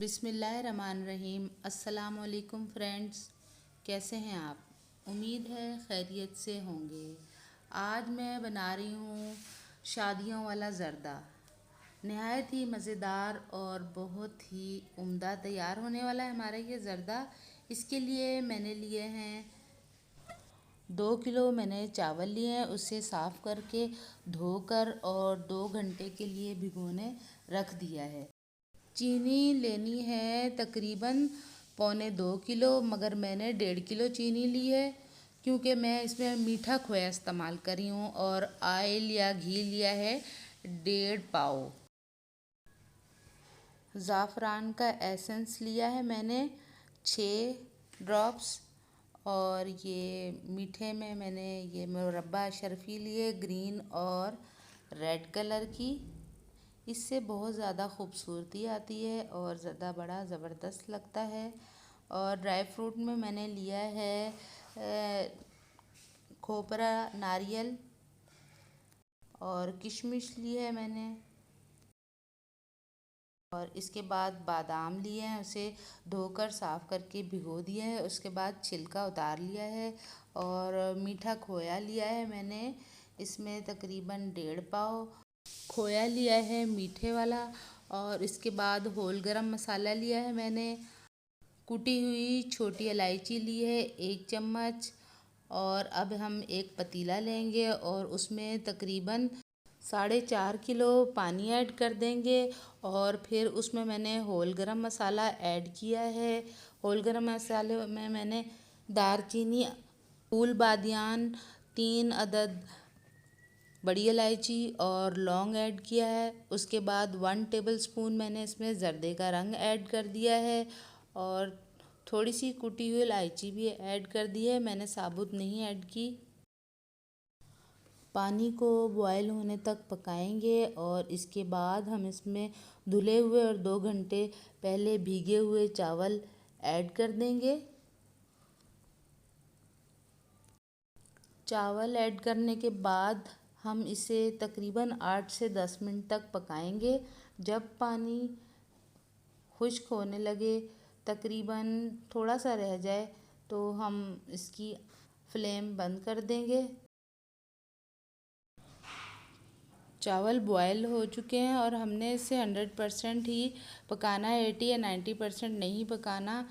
बिस्मिल्लाहिर्रहमानिर्रहीम। अस्सलाम वालेकुम फ्रेंड्स, कैसे हैं आप? उम्मीद है खैरियत से होंगे। आज मैं बना रही हूँ शादियों वाला ज़र्दा। नहायत ही मज़ेदार और बहुत ही उम्दा तैयार होने वाला है हमारा ये ज़र्दा। इसके लिए मैंने लिए हैं 2 किलो मैंने चावल लिए हैं। उसे साफ़ करके धोकर और 2 घंटे के लिए भिगोने रख दिया है। चीनी लेनी है तकरीबन 1.25 किलो, मगर मैंने 1.5 किलो चीनी ली है क्योंकि मैं इसमें मीठा खोया इस्तेमाल कर रही हूँ। और ऑयल या घी लिया है 1.5 पाव। ज़ाफ़रान का एसेंस लिया है मैंने 6 ड्रॉप्स। और ये मीठे में मैंने ये मुरब्बा अशरफी लिए ग्रीन और रेड कलर की। इससे बहुत ज़्यादा खूबसूरती आती है और ज़्यादा बड़ा ज़बरदस्त लगता है। और ड्राई फ्रूट में मैंने लिया है खोपरा, नारियल और किशमिश ली है मैंने। और इसके बाद बादाम लिए हैं, उसे धोकर साफ़ करके भिगो दिया है। उसके बाद छिलका उतार लिया है। और मीठा खोया लिया है मैंने, इसमें तकरीबन 1.5 पाव खोया लिया है मीठे वाला। और इसके बाद होल गरम मसाला लिया है मैंने। कुटी हुई छोटी इलायची ली है 1 चम्मच। और अब हम एक पतीला लेंगे और उसमें तकरीबन 4.5 किलो पानी ऐड कर देंगे। और फिर उसमें मैंने होल गरम मसाला ऐड किया है। होल गरम मसाले में मैंने दारचीनी, फूल बादियान, 3 अदद बड़ी इलायची और लौंग ऐड किया है। उसके बाद 1 टेबलस्पून मैंने इसमें ज़र्दे का रंग ऐड कर दिया है। और थोड़ी सी कुटी हुई इलायची भी ऐड कर दी है, मैंने साबुत नहीं ऐड की। पानी को बॉयल होने तक पकाएंगे और इसके बाद हम इसमें धुले हुए और 2 घंटे पहले भीगे हुए चावल ऐड कर देंगे। चावल ऐड करने के बाद हम इसे तकरीबन 8 से 10 मिनट तक पकाएंगे। जब पानी खुश्क होने लगे, तकरीबन थोड़ा सा रह जाए, तो हम इसकी फ्लेम बंद कर देंगे। चावल बॉयल हो चुके हैं और हमने इसे 100% ही पकाना है, 80 या 90% नहीं पकाना।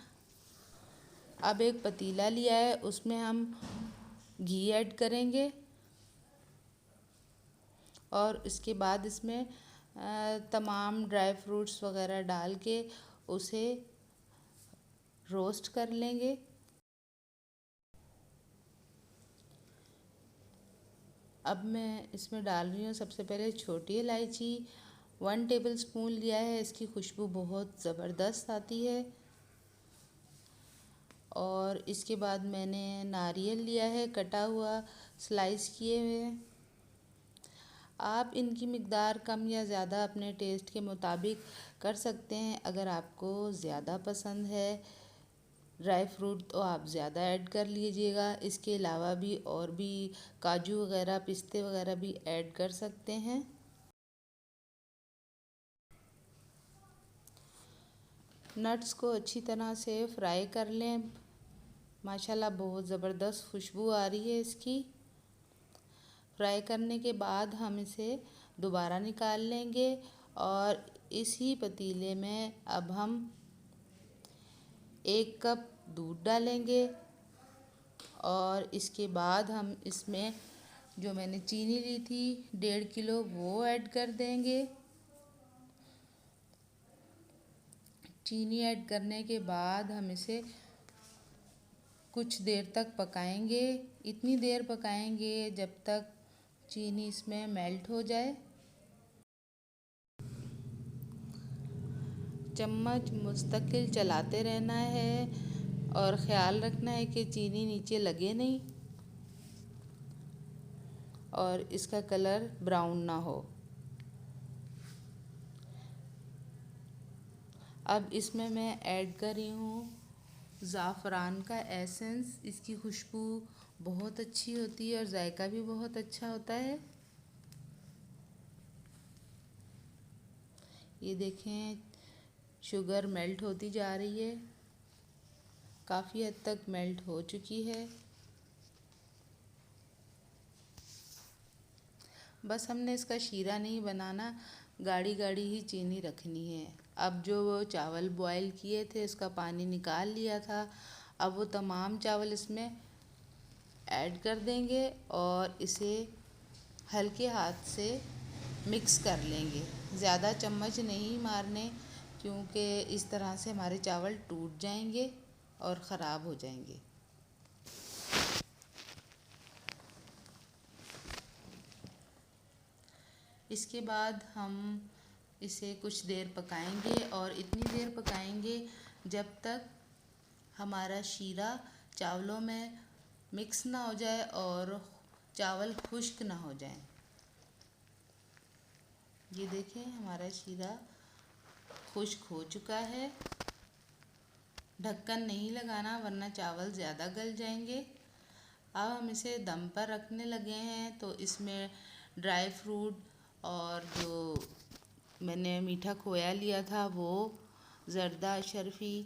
अब एक पतीला लिया है, उसमें हम घी ऐड करेंगे। और इसके बाद इसमें तमाम ड्राई फ्रूट्स वगैरह डाल के उसे रोस्ट कर लेंगे। अब मैं इसमें डाल रही हूँ सबसे पहले छोटी इलायची। 1 टेबलस्पून लिया है, इसकी खुशबू बहुत ज़बरदस्त आती है। और इसके बाद मैंने नारियल लिया है कटा हुआ, स्लाइस किए हुए। आप इनकी मिक़दार कम या ज़्यादा अपने टेस्ट के मुताबिक कर सकते हैं। अगर आपको ज़्यादा पसंद है ड्राई फ्रूट तो आप ज़्यादा ऐड कर लीजिएगा। इसके अलावा भी और भी काजू वगैरह, पिस्ते वगैरह भी ऐड कर सकते हैं। नट्स को अच्छी तरह से फ्राई कर लें। माशाल्लाह बहुत ज़बरदस्त खुशबू आ रही है इसकी। फ्राई करने के बाद हम इसे दोबारा निकाल लेंगे और इसी पतीले में अब हम 1 कप दूध डालेंगे। और इसके बाद हम इसमें जो मैंने चीनी ली थी 1.5 किलो, वो ऐड कर देंगे। चीनी ऐड करने के बाद हम इसे कुछ देर तक पकाएंगे। इतनी देर पकाएंगे जब तक चीनी इसमें मेल्ट हो जाए। चम्मच मुस्तकिल चलाते रहना है और ख़याल रखना है कि चीनी नीचे लगे नहीं और इसका कलर ब्राउन ना हो। अब इसमें मैं ऐड कर रही हूँ ज़ाफ़रान का एसेंस। इसकी खुशबू बहुत अच्छी होती है और जायका भी बहुत अच्छा होता है। ये देखें, शुगर मेल्ट होती जा रही है, काफ़ी हद तक मेल्ट हो चुकी है। बस हमने इसका शीरा नहीं बनाना, गाढ़ी गाढ़ी ही चीनी रखनी है। अब जो वो चावल बॉईल किए थे उसका पानी निकाल लिया था, अब वो तमाम चावल इसमें ऐड कर देंगे और इसे हल्के हाथ से मिक्स कर लेंगे। ज़्यादा चम्मच नहीं मारने, क्योंकि इस तरह से हमारे चावल टूट जाएंगे और ख़राब हो जाएंगे। इसके बाद हम इसे कुछ देर पकाएंगे और इतनी देर पकाएंगे जब तक हमारा शीरा चावलों में मिक्स ना हो जाए और चावल खुश्क ना हो जाए। ये देखें, हमारा शीरा खुश्क हो चुका है। ढक्कन नहीं लगाना वरना चावल ज़्यादा गल जाएंगे। अब हम इसे दम पर रखने लगे हैं, तो इसमें ड्राई फ्रूट और जो मैंने मीठा खोया लिया था वो, ज़र्दा शर्फ़ी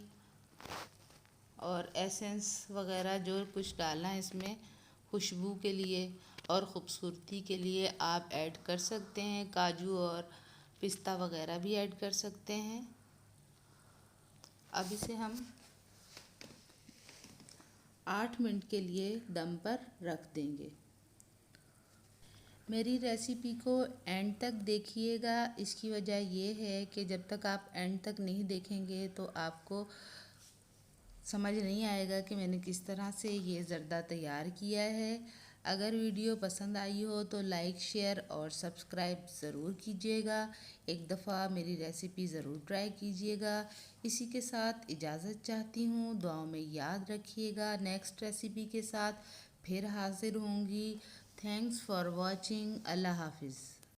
और एसेंस वगैरह जो कुछ डालना है इसमें खुशबू के लिए और ख़ूबसूरती के लिए आप ऐड कर सकते हैं। काजू और पिस्ता वगैरह भी ऐड कर सकते हैं। अब इसे हम 8 मिनट के लिए दम पर रख देंगे। मेरी रेसिपी को एंड तक देखिएगा। इसकी वजह ये है कि जब तक आप एंड तक नहीं देखेंगे तो आपको समझ नहीं आएगा कि मैंने किस तरह से ये ज़र्दा तैयार किया है। अगर वीडियो पसंद आई हो तो लाइक, शेयर और सब्सक्राइब ज़रूर कीजिएगा। एक दफ़ा मेरी रेसिपी ज़रूर ट्राई कीजिएगा। इसी के साथ इजाज़त चाहती हूँ। दुआओं में याद रखिएगा। नेक्स्ट रेसिपी के साथ फिर हाज़िर होंगी। Thanks for watching. अल्लाह हाफिज़।